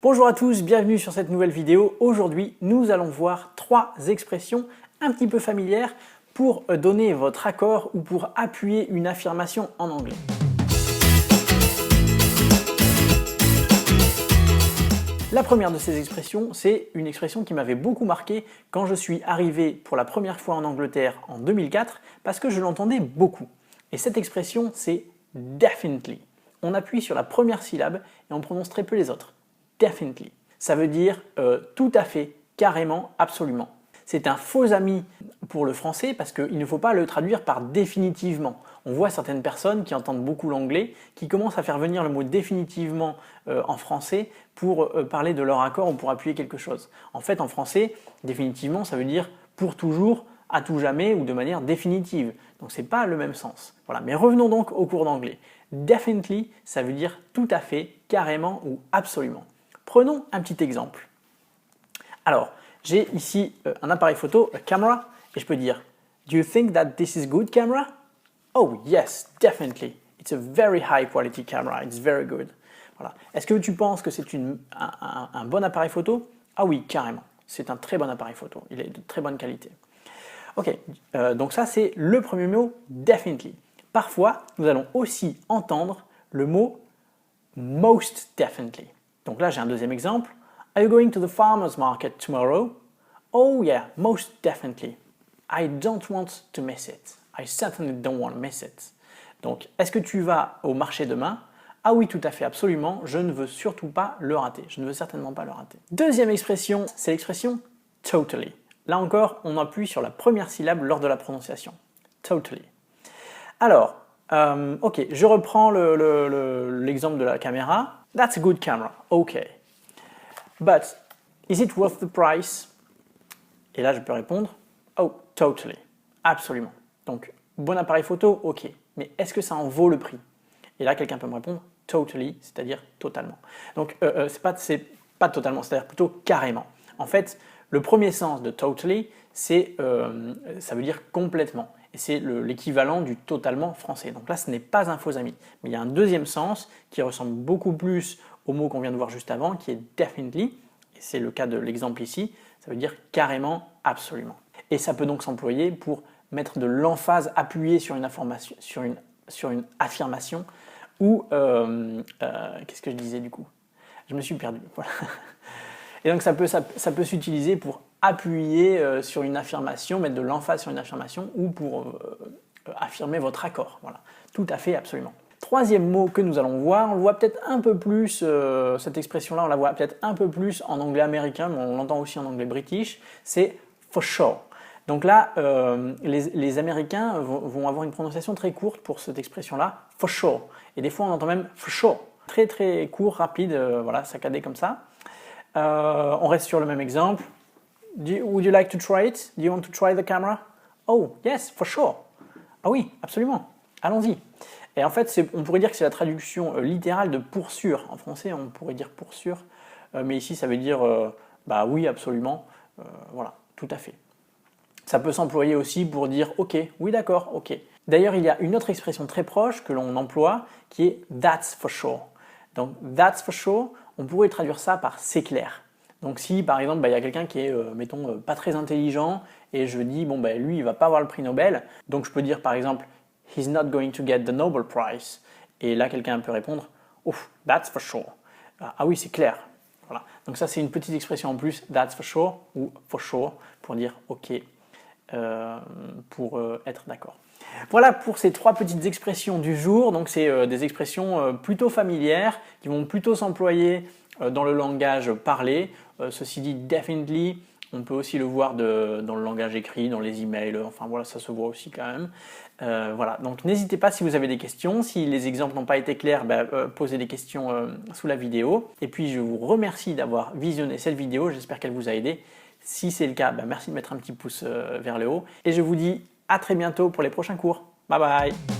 Bonjour à tous, bienvenue sur cette nouvelle vidéo. Aujourd'hui, nous allons voir 3 expressions un petit peu familières pour donner votre accord ou pour appuyer une affirmation en anglais. La première de ces expressions, c'est une expression qui m'avait beaucoup marqué quand je suis arrivé pour la première fois en Angleterre en 2004 parce que je l'entendais beaucoup. Et cette expression, c'est definitely. On appuie sur la première syllabe et on prononce très peu les autres. Definitely. Ça veut dire tout à fait, carrément, absolument. C'est un faux ami pour le français parce qu'il ne faut pas le traduire par définitivement. On voit certaines personnes qui entendent beaucoup l'anglais qui commencent à faire venir le mot définitivement en français pour parler de leur accord ou pour appuyer quelque chose. En fait, en français, définitivement, ça veut dire pour toujours, à tout jamais ou de manière définitive. Donc c'est pas le même sens. Voilà. Mais revenons donc au cours d'anglais. Definitely, ça veut dire tout à fait, carrément ou absolument. Prenons un petit exemple. Alors, j'ai ici un appareil photo, a camera, et je peux dire Do you think that this is good camera? Oh yes, definitely. It's a very high quality camera. It's very good. Voilà. Est-ce que tu penses que c'est un bon appareil photo? Ah oui, carrément. C'est un très bon appareil photo. Il est de très bonne qualité. Ok, donc ça c'est le premier mot, definitely. Parfois, nous allons aussi entendre le mot most definitely. Donc là, j'ai un deuxième exemple. Are you going to the farmer's market tomorrow? Oh yeah, most definitely. I don't want to miss it. I certainly don't want to miss it. Donc, est-ce que tu vas au marché demain? Ah oui, tout à fait, absolument. Je ne veux surtout pas le rater. Je ne veux certainement pas le rater. Deuxième expression, c'est l'expression totally. Là encore, on appuie sur la première syllabe lors de la prononciation. Totally. Alors, ok, je reprends l'exemple de la caméra. That's a good camera. Okay. But is it worth the price? Et là, je peux répondre oh, totally. Absolument. Donc, bon appareil photo, ok. Mais est-ce que ça en vaut le prix? Et là, quelqu'un peut me répondre totally, c'est-à-dire totalement. Donc, c'est pas totalement, c'est-à-dire plutôt carrément. En fait, le premier sens de totally, ça veut dire complètement. Et c'est l'équivalent du totalement français. Donc là, ce n'est pas un faux ami. Mais il y a un deuxième sens qui ressemble beaucoup plus au mot qu'on vient de voir juste avant, qui est definitely. Et c'est le cas de l'exemple ici. Ça veut dire carrément, absolument. Et ça peut donc s'employer pour mettre de l'emphase appuyée sur une affirmation ou qu'est-ce que je disais du coup? Je me suis perdu. Voilà. Et donc ça peut s'utiliser pour appuyer sur une affirmation, mettre de l'emphase sur une affirmation ou pour affirmer votre accord. Voilà. Tout à fait, absolument. Troisième mot que nous allons voir, on le voit peut-être un peu plus, cette expression-là, on la voit peut-être un peu plus en anglais américain, mais on l'entend aussi en anglais british, c'est for sure. Donc là, les Américains vont avoir une prononciation très courte pour cette expression-là, for sure. Et des fois, on entend même for sure. Très très court, rapide, voilà, saccadé comme ça. On reste sur le même exemple. Would you like to try it? Do you want to try the camera? Oh, yes, for sure. Ah oui, absolument. Allons-y. Et en fait, on pourrait dire que c'est la traduction littérale de pour sûr. En français, on pourrait dire pour sûr. Mais ici, ça veut dire bah oui, absolument. Voilà, tout à fait. Ça peut s'employer aussi pour dire ok, oui d'accord, ok. D'ailleurs, il y a une autre expression très proche que l'on emploie qui est that's for sure. Donc, that's for sure, on pourrait traduire ça par c'est clair. Donc si par exemple il y a quelqu'un qui est, mettons, pas très intelligent et je dis bon lui il va pas avoir le prix Nobel, donc je peux dire par exemple he's not going to get the Nobel Prize. Et là quelqu'un peut répondre oh, that's for sure. Ah oui c'est clair. Voilà. Donc ça c'est une petite expression en plus, that's for sure ou for sure pour dire ok, pour être d'accord. Voilà pour ces 3 petites expressions du jour. Donc c'est des expressions plutôt familières qui vont plutôt s'employer dans le langage parlé. Ceci dit, definitely, on peut aussi le voir dans le langage écrit, dans les emails, enfin voilà, ça se voit aussi quand même. Voilà, donc n'hésitez pas si vous avez des questions. Si les exemples n'ont pas été clairs, posez des questions sous la vidéo. Et puis je vous remercie d'avoir visionné cette vidéo, j'espère qu'elle vous a aidé. Si c'est le cas, merci de mettre un petit pouce vers le haut. Et je vous dis à très bientôt pour les prochains cours. Bye bye!